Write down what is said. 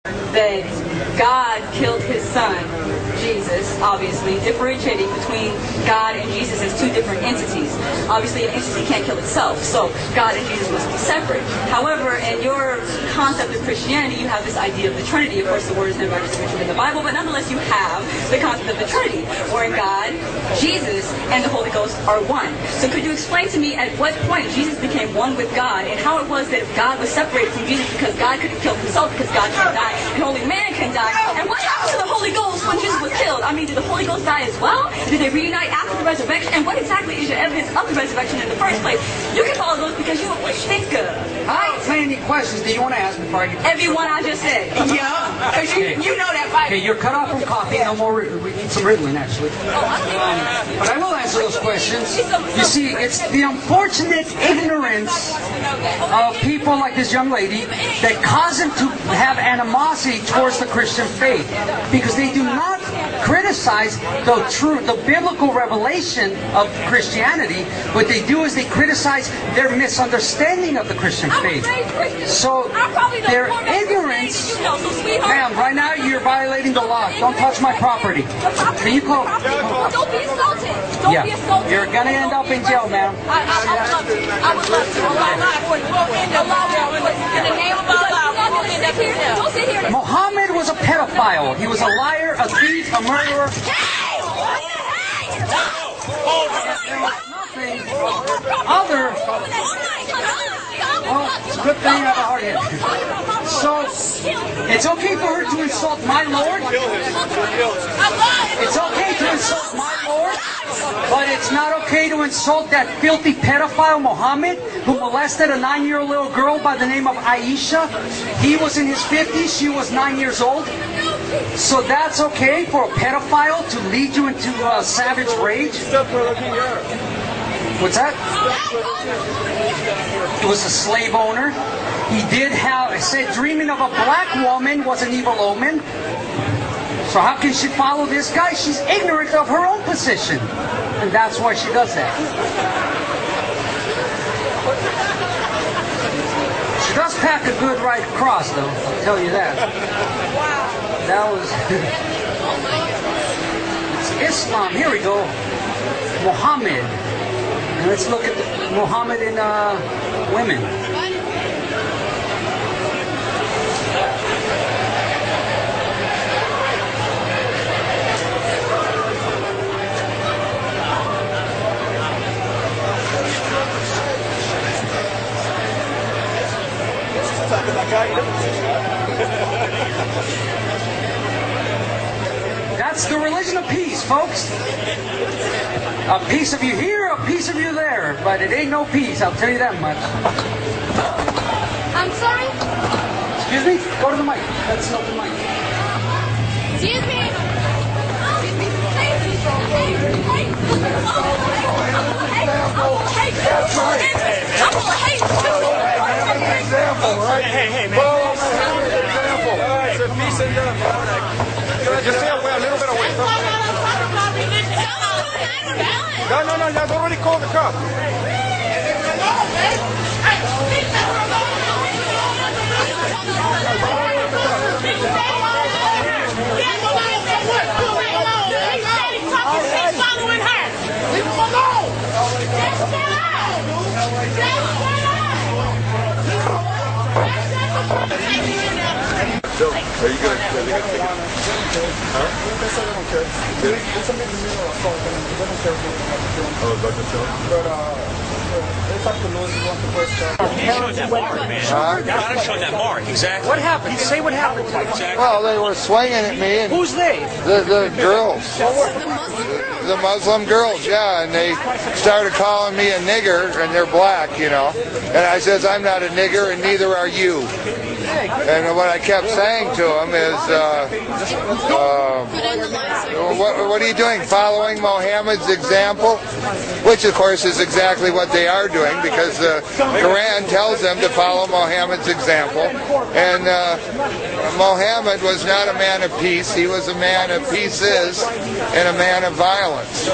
that God killed his son, Jesus, obviously, differentiating between God and Jesus as two different entities. Obviously, an entity can't kill itself, so God and Jesus must be separate. However, in your concept of Christianity, you have this idea of the Trinity. Of course, the word is never actually mentioned in the Bible, but nonetheless, you have the concept of the Trinity, wherein God, Jesus, and the Holy Ghost are one. So could you explain to me at what point Jesus became one with God, and how it was that God was separated from Jesus because God couldn't kill himself because God can die, and only man can die? And what happened to the Holy Ghost when Jesus was killed? I mean, did the Holy Ghost die as well? Did they reunite after the resurrection? And what exactly is your evidence of the resurrection in the first place? You can follow those because you're a thinker. How many questions do you want to ask before I get everyone I just said? Yeah, because you know that Bible. Okay, you're cut off from coffee. No more. We need some Ritalin, actually. But I will answer those questions. You see, it's the unfortunate ignorance of people like this young lady that cause them to have animosity towards the Christian faith, because they do not criticize the biblical revelation of Christianity. What they do is they criticize their misunderstanding of the Christian faith. So their ignorance, ma'am, right now you're violating the law. Don't touch my property. Can you call? Don't be assaulted. Don't be assaulted. You're gonna end up in jail, ma'am. I would love to. In the name of Allah, we'll end up in jail. Don't sit here. Muhammad was a pedophile. He was a liar, a thief, a murderer. Other. Well, it's a good thing I have a hard head. So, it's okay for her to insult my Lord. It's okay to insult my Lord, but it's not okay to insult that filthy pedophile Muhammad who molested a 9-year-old little girl by the name of Aisha. He was in his 50s, she was 9 years old. So that's okay for a pedophile to lead you into a savage rage? What's that? He was a slave owner. He did have, said dreaming of a black woman was an evil omen. So how can she follow this guy? She's ignorant of her own position. And that's why she does that. She does pack a good right cross, though. I'll tell you that. That was... It's Islam. Here we go. Muhammad. And let's look at Muhammad in women. That's the religion of peace, folks. A piece of you here, a piece of you there. But it ain't no peace, I'll tell you that much. I'm sorry? Excuse me? Go to the mic. That's an open mic. Excuse me? Hey, man. Just stay away, a little bit away. No, y'all already called the cops. Following her. Leave him alone. So, are you going to take it? Huh? Oh, about the show? Show that mark, man. You gotta show that mark, exactly. What happened? Say what happened. Exactly. Well, they were swinging at me. And Who's they? the girls. The Muslim girls, yeah. And they started calling me a nigger, and they're black, you know. And I says, I'm not a nigger, and neither are you. And what I kept saying to them is, what are you doing? Following Muhammad's example? Which, of course, is exactly what they are doing, because the Quran tells them to follow Muhammad's example. And Muhammad was not a man of peace. He was a man of pieces and a man of violence.